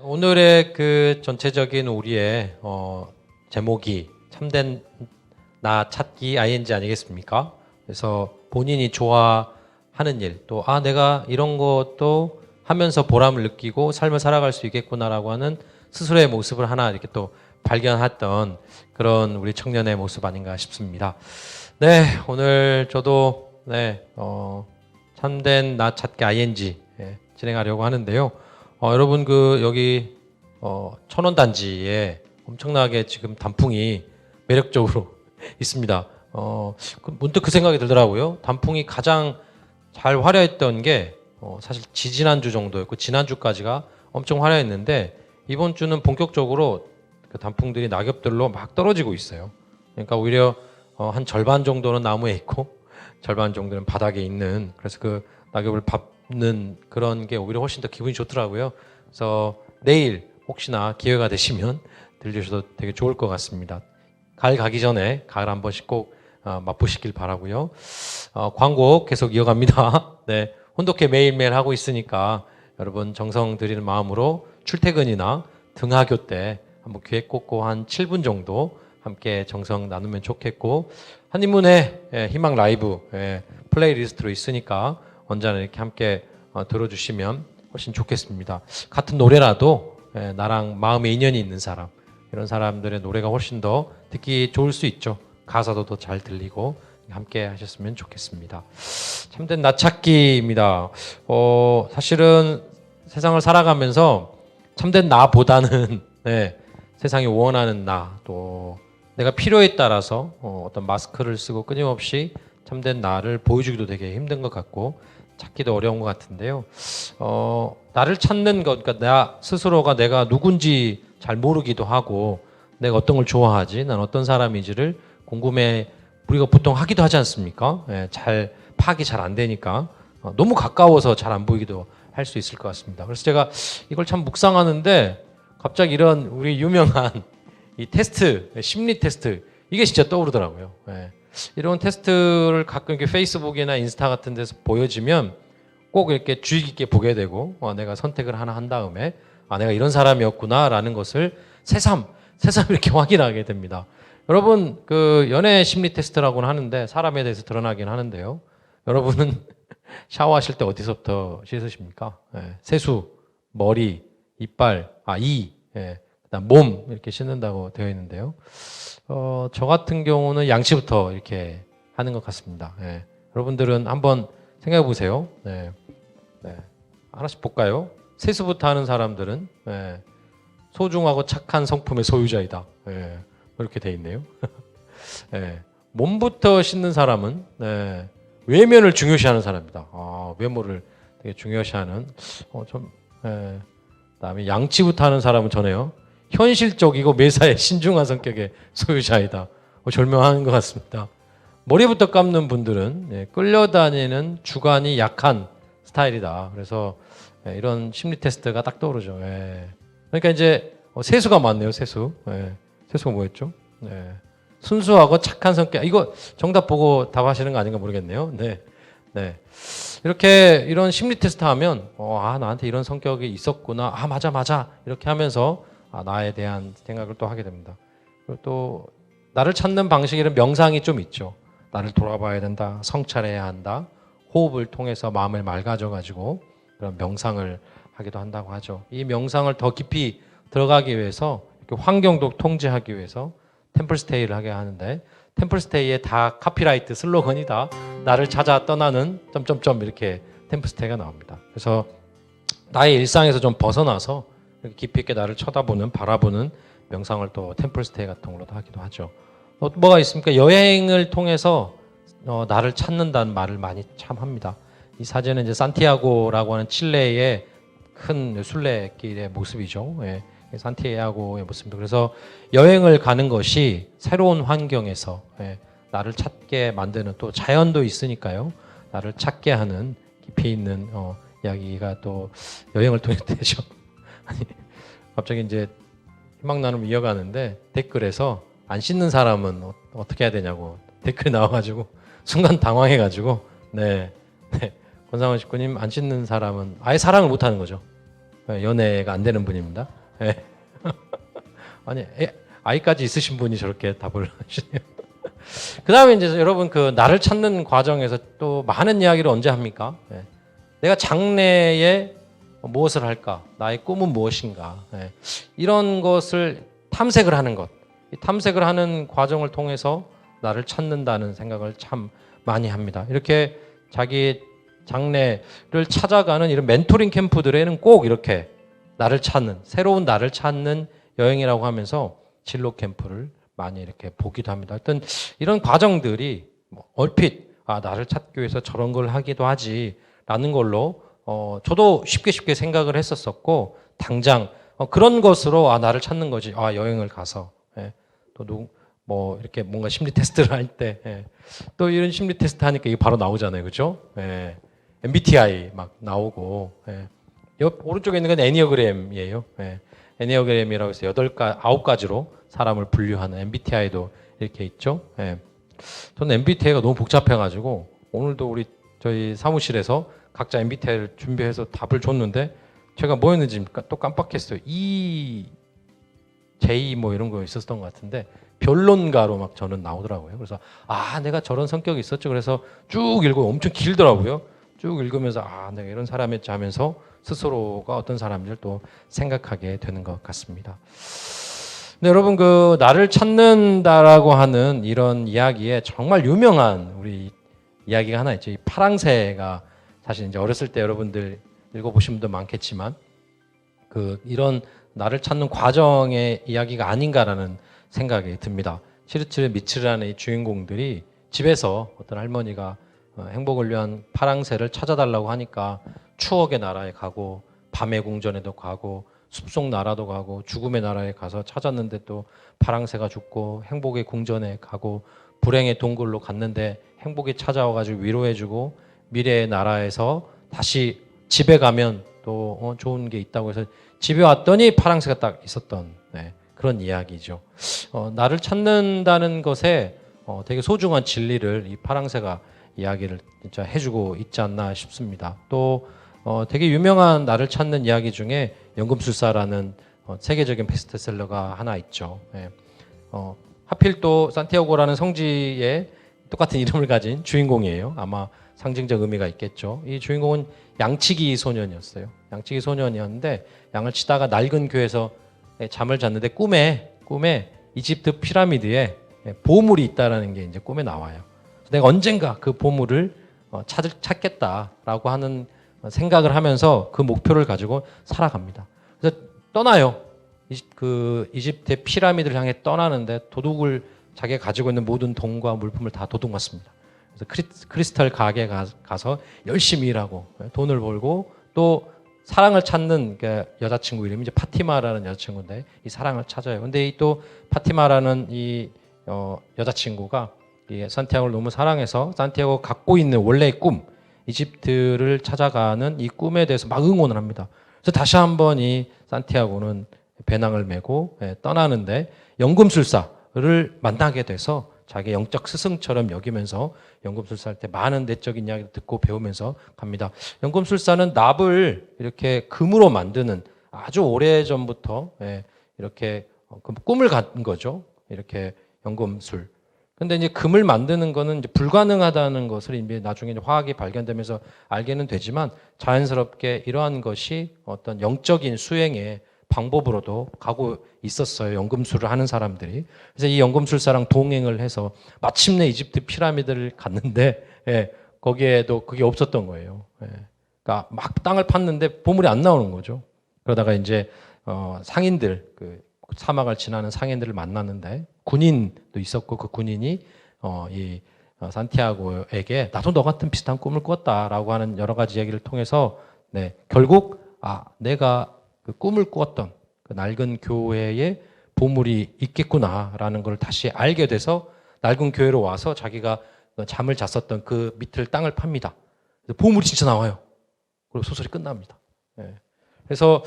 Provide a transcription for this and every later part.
오늘의 그 전체적인 우리의 제목이 참된 나 찾기 ing 아니겠습니까? 그래서 본인이 좋아하는 일, 또 내가 이런 것도 하면서 보람을 느끼고 삶을 살아갈 수 있겠구나라고 하는 스스로의 모습을 하나 이렇게 또 발견했던 그런 우리 청년의 모습 아닌가 싶습니다. 네, 오늘 저도 참된 나 찾기 ing 진행하려고 하는데요. 여러분 여기 천원단지에 엄청나게 지금 단풍이 매력적으로 있습니다. 문득 그 생각이 들더라고요. 단풍이 가장 잘 화려했던 게 사실 지지난주 정도였고 지난주까지가 엄청 화려했는데 이번 주는 본격적으로 그 단풍들이 낙엽들로 막 떨어지고 있어요. 그러니까 오히려 한 절반 정도는 나무에 있고 절반 정도는 바닥에 있는, 그래서 그 낙엽을 밟는 그런 게 오히려 훨씬 더 기분이 좋더라고요. 그래서 내일 혹시나 기회가 되시면 들리셔도 되게 좋을 것 같습니다. 가을 가기 전에 가을 한 번씩 꼭 맛보시길 바라고요. 광고 계속 이어갑니다. 네, 혼독회 매일매일 하고 있으니까 여러분 정성 들이는 마음으로 출퇴근이나 등하교 때 한번 귀에 꽂고 한 7분 정도 함께 정성 나누면 좋겠고, 한인문의 희망 라이브 플레이리스트로 있으니까 언제나 이렇게 함께 들어주시면 훨씬 좋겠습니다. 같은 노래라도 나랑 마음의 인연이 있는 사람, 이런 사람들의 노래가 훨씬 더 듣기 좋을 수 있죠. 가사도 더 잘 들리고 함께 하셨으면 좋겠습니다. 참된 나 찾기입니다. 사실은 세상을 살아가면서 참된 나보다는 세상이 원하는 나, 또 내가 필요에 따라서 어떤 마스크를 쓰고 끊임없이 참된 나를 보여주기도 되게 힘든 것 같고 찾기도 어려운 것 같은데요. 나를 찾는 것, 그러니까 나 스스로가 내가 누군지 잘 모르기도 하고 내가 어떤 걸 좋아하지, 난 어떤 사람인지를 궁금해 우리가 보통 하기도 하지 않습니까? 잘 파악이 잘 안 되니까 너무 가까워서 잘 안 보이기도 할 수 있을 것 같습니다. 그래서 제가 이걸 참 묵상하는데 갑자기 이런 우리 유명한 이 테스트, 심리 테스트, 이게 진짜 떠오르더라고요. 이런 테스트를 가끔 이렇게 페이스북이나 인스타 같은 데서 보여지면 꼭 이렇게 주의 깊게 보게 되고 내가 선택을 하나 한 다음에 내가 이런 사람이었구나라는 것을 새삼 이렇게 확인하게 됩니다. 여러분 그 연애 심리 테스트라고는 하는데 사람에 대해서 드러나긴 하는데요. 여러분은 샤워하실 때 어디서부터 씻으십니까? 세수, 머리, 이빨, 이, 그다음 몸 이렇게 씻는다고 되어 있는데요. 저 같은 경우는 양치부터 이렇게 하는 것 같습니다. 여러분들은 한번 생각해 보세요. 하나씩 볼까요? 세수부터 하는 사람들은 소중하고 착한 성품의 소유자이다. 이렇게 돼 있네요. 몸부터 씻는 사람은 외면을 중요시하는 사람이다. 외모를 되게 중요시하는 그다음에 양치부터 하는 사람은 저네요. 현실적이고 매사에 신중한 성격의 소유자이다. 절묘한 것 같습니다. 머리부터 감는 분들은 끌려다니는 주관이 약한 스타일이다. 그래서 이런 심리 테스트가 딱 떠오르죠. 그러니까 이제 세수가 많네요. 세수가 뭐였죠? 순수하고 착한 성격. 이거 정답 보고 답하시는 거 아닌가 모르겠네요. 이렇게 이런 심리 테스트 하면 나한테 이런 성격이 있었구나. 맞아 이렇게 하면서 나에 대한 생각을 또 하게 됩니다. 그리고 또 나를 찾는 방식에는 명상이 좀 있죠. 나를 돌아봐야 된다, 성찰해야 한다, 호흡을 통해서 마음을 맑아져 가지고 그런 명상을 하기도 한다고 하죠. 이 명상을 더 깊이 들어가기 위해서 환경도 통제하기 위해서 템플스테이를 하게 하는데, 템플스테이의 다 카피라이트 슬로건이다. 나를 찾아 떠나는 점점점 이렇게 템플스테이가 나옵니다. 그래서 나의 일상에서 좀 벗어나서 깊이 있게 나를 쳐다보는, 바라보는 명상을 또 템플스테이 같은 걸로도 하기도 하죠. 뭐가 있습니까? 여행을 통해서 나를 찾는다는 말을 많이 참 합니다. 이 사진은 이제 산티아고라고 하는 칠레의 큰 순례길의 모습이죠. 산티아고의 모습입니다. 그래서 여행을 가는 것이 새로운 환경에서 나를 찾게 만드는, 또 자연도 있으니까요. 나를 찾게 하는 깊이 있는 이야기가 또 여행을 통해 되죠. 갑자기 이제 희망 나눔 이어가는데 댓글에서 안 씻는 사람은 어떻게 해야 되냐고 댓글이 나와가지고 순간 당황해가지고 권상원 식구님, 안 씻는 사람은 아예 사랑을 못하는 거죠. 연애가 안 되는 분입니다. 예. 아니 아이까지 있으신 분이 저렇게 답을 하시네요. 그 다음에 이제 여러분 그 나를 찾는 과정에서 또 많은 이야기를 언제 합니까? 예. 내가 장래에 무엇을 할까? 나의 꿈은 무엇인가? 예. 이런 것을 탐색을 하는 것. 이 탐색을 하는 과정을 통해서 나를 찾는다는 생각을 참 많이 합니다. 이렇게 자기 장래를 찾아가는 이런 멘토링 캠프들에는 꼭 이렇게 나를 찾는, 새로운 나를 찾는 여행이라고 하면서 진로 캠프를 많이 이렇게 보기도 합니다. 하여튼 이런 과정들이 얼핏 나를 찾기 위해서 저런 걸 하기도 하지라는 걸로 저도 쉽게 생각을 했었었고 당장 그런 것으로 나를 찾는 거지. 여행을 가서 예. 또 뭐 이렇게 뭔가 심리 테스트를 할 때 또 이런 심리 테스트 하니까 이게 바로 나오잖아요, 그렇죠? 예. MBTI 막 나오고 옆 오른쪽에 있는 건 애니어그램이에요. 예. 애니어그램이라고 해서 9가지로 사람을 분류하는 MBTI도 이렇게 있죠. 예. 저는 MBTI가 너무 복잡해가지고 오늘도 저희 사무실에서 각자 MBTI를 준비해서 답을 줬는데 제가 뭐였는지 또 깜빡했어요. J 뭐 이런 거 있었던 것 같은데 변론가로 막 저는 나오더라고요. 그래서 내가 저런 성격이 있었죠. 그래서 쭉 읽고 엄청 길더라고요. 쭉 읽으면서 내가 이런 사람이었지 하면서 스스로가 어떤 사람인지를 또 생각하게 되는 것 같습니다. 근데 여러분 그 나를 찾는다라고 하는 이런 이야기에 정말 유명한 우리 이야기가 하나 있죠. 이 파랑새가 사실 이제 어렸을 때 여러분들 읽어보신 분도 많겠지만 이런 나를 찾는 과정의 이야기가 아닌가라는 생각이 듭니다. 치르치르 미츠르라는 이 주인공들이 집에서 어떤 할머니가 행복을 위한 파랑새를 찾아달라고 하니까 추억의 나라에 가고 밤의 궁전에도 가고 숲속 나라도 가고 죽음의 나라에 가서 찾았는데 또 파랑새가 죽고 행복의 궁전에 가고 불행의 동굴로 갔는데 행복이 찾아와가지고 위로해주고 미래의 나라에서 다시 집에 가면 또 좋은 게 있다고 해서 집에 왔더니 파랑새가 딱 있었던 그런 이야기죠. 나를 찾는다는 것에 되게 소중한 진리를 이 파랑새가 이야기를 진짜 해주고 있지 않나 싶습니다. 또 되게 유명한 나를 찾는 이야기 중에 연금술사라는 세계적인 베스트셀러가 하나 있죠. 하필 또 산티아고라는 성지에 똑같은 이름을 가진 주인공이에요. 아마 상징적 의미가 있겠죠. 이 주인공은 양치기 소년이었어요. 양치기 소년이었는데 양을 치다가 낡은 교회에서 잠을 잤는데 꿈에 이집트 피라미드에 보물이 있다라는 게 이제 꿈에 나와요. 내가 언젠가 그 보물을 찾겠다라고 하는 생각을 하면서 그 목표를 가지고 살아갑니다. 그래서 떠나요. 그 이집트의 피라미드를 향해 떠나는데 도둑을 자기가 가지고 있는 모든 돈과 물품을 다 도둑 맞습니다. 그래서 크리스탈 가게에 가서 열심히 일하고 돈을 벌고 또 사랑을 찾는 여자친구 이름이 이제 파티마라는 여자친구인데 이 사랑을 찾아요. 근데 또 파티마라는 이 여자친구가 이 산티아고를 너무 사랑해서 산티아고가 갖고 있는 원래의 꿈 이집트를 찾아가는 이 꿈에 대해서 막 응원을 합니다. 그래서 다시 한번 이 산티아고는 배낭을 메고 떠나는데 연금술사를 만나게 돼서 자기 영적 스승처럼 여기면서 연금술사 할 때 많은 내적인 이야기를 듣고 배우면서 갑니다. 연금술사는 납을 이렇게 금으로 만드는 아주 오래 전부터 이렇게 꿈을 갖은 거죠. 이렇게 연금술. 근데 이제 금을 만드는 거는 이제 불가능하다는 것을 이제 나중에 이제 화학이 발견되면서 알게는 되지만 자연스럽게 이러한 것이 어떤 영적인 수행의 방법으로도 가고 있었어요. 연금술을 하는 사람들이. 그래서 이 연금술사랑 동행을 해서 마침내 이집트 피라미드를 갔는데 거기에도 그게 없었던 거예요. 그러니까 막 땅을 팠는데 보물이 안 나오는 거죠. 그러다가 이제 상인들 그 사막을 지나는 상인들을 만났는데 군인도 있었고 그 군인이 이 산티아고에게 나도 너 같은 비슷한 꿈을 꿨다라고 하는 여러 가지 얘기를 통해서 결국 내가 그 꿈을 꾸었던 그 낡은 교회에 보물이 있겠구나라는 걸 다시 알게 돼서 낡은 교회로 와서 자기가 잠을 잤었던 그 밑을 땅을 팝니다. 보물이 진짜 나와요. 그리고 소설이 끝납니다. 그래서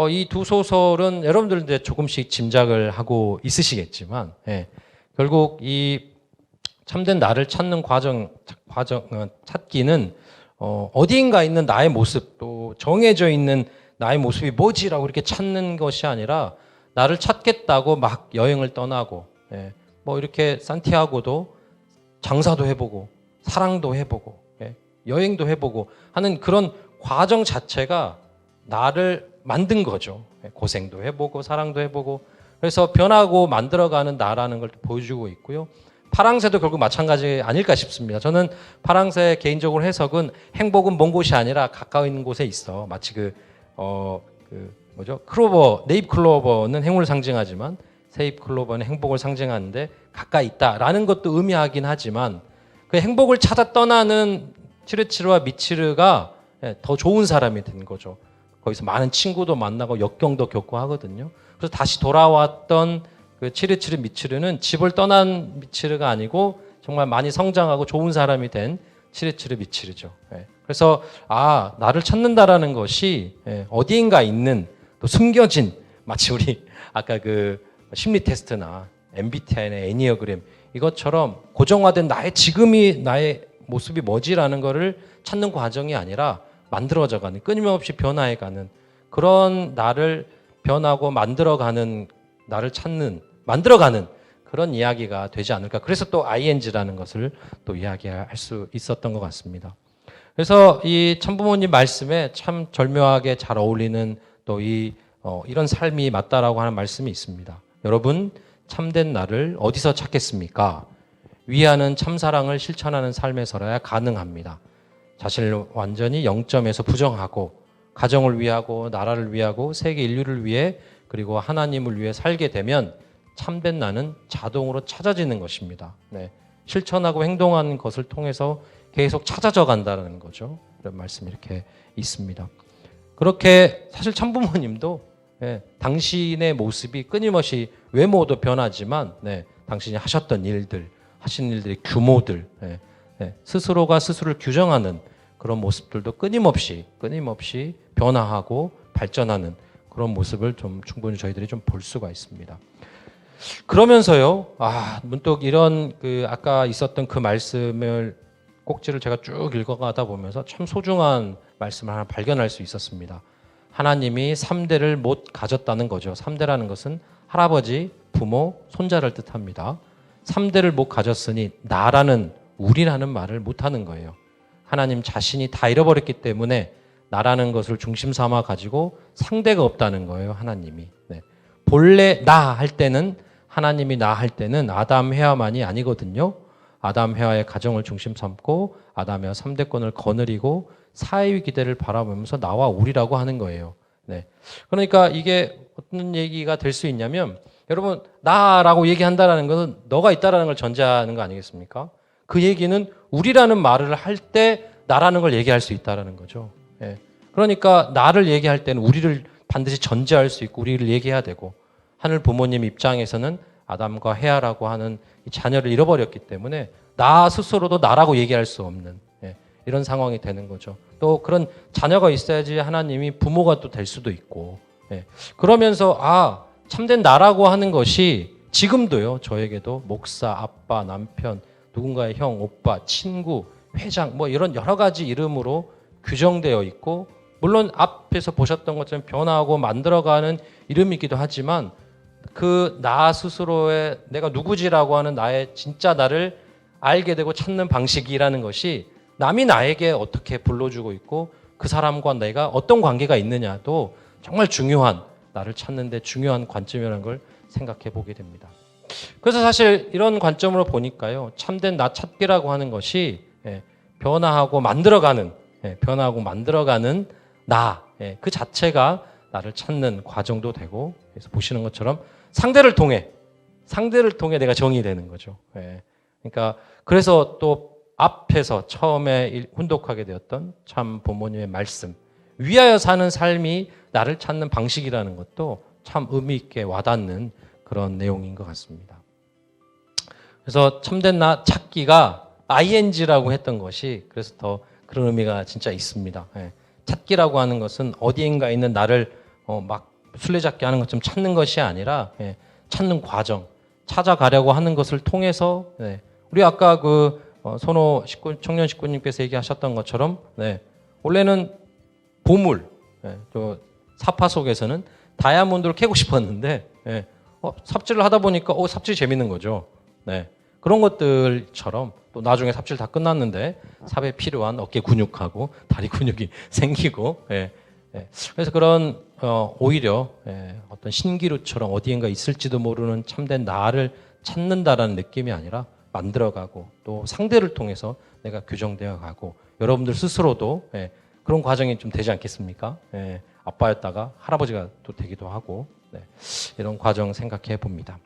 이 두 소설은 여러분들 이제 조금씩 짐작을 하고 있으시겠지만 결국 이 참된 나를 찾는 과정 찾기는 어디인가 있는 나의 모습 또 정해져 있는 나의 모습이 뭐지라고 이렇게 찾는 것이 아니라 나를 찾겠다고 막 여행을 떠나고 뭐 이렇게 산티아고도 장사도 해보고 사랑도 해보고 여행도 해보고 하는 그런 과정 자체가 나를 만든 거죠. 고생도 해보고 사랑도 해보고 그래서 변하고 만들어가는 나라는 걸 보여주고 있고요. 파랑새도 결국 마찬가지 아닐까 싶습니다. 저는 파랑새 개인적으로 해석은 행복은 먼 곳이 아니라 가까이 있는 곳에 있어. 마치 클로버, 네잎 클로버는 행운을 상징하지만 세잎 클로버는 행복을 상징하는데 가까이 있다라는 것도 의미하긴 하지만 그 행복을 찾아 떠나는 치르치르와 미치르가 더 좋은 사람이 된 거죠. 거기서 많은 친구도 만나고 역경도 겪고 하거든요. 그래서 다시 돌아왔던 그 치르치르 미치르는 집을 떠난 미치르가 아니고 정말 많이 성장하고 좋은 사람이 된 치르치르 미치르죠. 그래서 나를 찾는다라는 것이 어디인가 있는 또 숨겨진 마치 우리 아까 그 심리 테스트나 MBTI나 애니어그램 이것처럼 고정화된 나의 지금이 나의 모습이 뭐지라는 거를 찾는 과정이 아니라 만들어져가는 끊임없이 변화해가는 그런 나를 변하고 만들어가는 나를 찾는 만들어가는 그런 이야기가 되지 않을까. 그래서 또 ING라는 것을 또 이야기할 수 있었던 것 같습니다. 그래서 이 참부모님 말씀에 참 절묘하게 잘 어울리는 또 이런 삶이 맞다라고 하는 말씀이 있습니다. 여러분 참된 나를 어디서 찾겠습니까? 위하는 참사랑을 실천하는 삶에서라야 가능합니다. 자신을 완전히 0점에서 부정하고 가정을 위하고 나라를 위하고 세계 인류를 위해 그리고 하나님을 위해 살게 되면 참된 나는 자동으로 찾아지는 것입니다. 실천하고 행동하는 것을 통해서 계속 찾아져 간다는 거죠. 이런 말씀이 이렇게 있습니다. 그렇게 사실 참부모님도 당신의 모습이 끊임없이 외모도 변하지만 당신이 하셨던 일들, 하신 일들의 규모들, 스스로가 스스로를 규정하는 그런 모습들도 끊임없이 변화하고 발전하는 그런 모습을 좀 충분히 저희들이 좀 볼 수가 있습니다. 그러면서요, 문득 이런 아까 있었던 그 말씀을 꼭지를 제가 쭉 읽어가다 보면서 참 소중한 말씀을 하나 발견할 수 있었습니다. 하나님이 3대를 못 가졌다는 거죠. 3대라는 것은 할아버지, 부모, 손자를 뜻합니다. 3대를 못 가졌으니 나라는 우리라는 말을 못 하는 거예요. 하나님 자신이 다 잃어버렸기 때문에 나라는 것을 중심 삼아 가지고 상대가 없다는 거예요. 하나님이. 본래 나 할 때는 하나님이 나 할 때는 아담 해와만이 아니거든요. 아담 해와의 가정을 중심 삼고 아담 해와 3대권을 거느리고 사회의 기대를 바라보면서 나와 우리라고 하는 거예요. 그러니까 이게 어떤 얘기가 될 수 있냐면 여러분 나라고 얘기한다라는 것은 너가 있다라는 걸 전제하는 거 아니겠습니까? 그 얘기는 우리라는 말을 할 때 나라는 걸 얘기할 수 있다라는 거죠. 그러니까 나를 얘기할 때는 우리를 반드시 전제할 수 있고 우리를 얘기해야 되고 하늘 부모님 입장에서는 아담과 헤아라고 하는 이 자녀를 잃어버렸기 때문에 나 스스로도 나라고 얘기할 수 없는 이런 상황이 되는 거죠. 또 그런 자녀가 있어야지 하나님이 부모가 또 될 수도 있고 그러면서 참된 나라고 하는 것이 지금도요 저에게도 목사, 아빠, 남편, 누군가의 형, 오빠, 친구, 회장 뭐 이런 여러 가지 이름으로 규정되어 있고 물론 앞에서 보셨던 것처럼 변화하고 만들어가는 이름이기도 하지만 그 나 스스로의 내가 누구지라고 하는 나의 진짜 나를 알게 되고 찾는 방식이라는 것이 남이 나에게 어떻게 불러주고 있고 그 사람과 내가 어떤 관계가 있느냐도 정말 중요한 나를 찾는 데 중요한 관점이라는 걸 생각해 보게 됩니다. 그래서 사실 이런 관점으로 보니까요. 참된 나 찾기라고 하는 것이 변화하고 만들어가는 나, 그 자체가 나를 찾는 과정도 되고 그래서 보시는 것처럼 상대를 통해 내가 정의되는 거죠. 그러니까 그래서 또 앞에서 처음에 훈독하게 되었던 참 부모님의 말씀 위하여 사는 삶이 나를 찾는 방식이라는 것도 참 의미 있게 와닿는 그런 내용인 것 같습니다. 그래서 참된 나 찾기가 ING라고 했던 것이 그래서 더 그런 의미가 진짜 있습니다. 찾기라고 하는 것은 어디인가 있는 나를 막 술래잡기 하는 것처럼 찾는 것이 아니라 찾는 과정, 찾아가려고 하는 것을 통해서 우리 아까 선호 청년 식구님께서 얘기하셨던 것처럼 원래는 보물, 사파 속에서는 다이아몬드를 캐고 싶었는데 삽질을 하다 보니까 삽질이 재밌는 거죠. 네. 그런 것들처럼 또 나중에 삽질 다 끝났는데 삽에 필요한 어깨 근육하고 다리 근육이 생기고 그래서 그런 오히려 어떤 신기루처럼 어디엔가 있을지도 모르는 참된 나를 찾는다라는 느낌이 아니라 만들어가고 또 상대를 통해서 내가 교정되어 가고 여러분들 스스로도 그런 과정이 좀 되지 않겠습니까? 아빠였다가 할아버지가 또 되기도 하고 이런 과정 생각해 봅니다.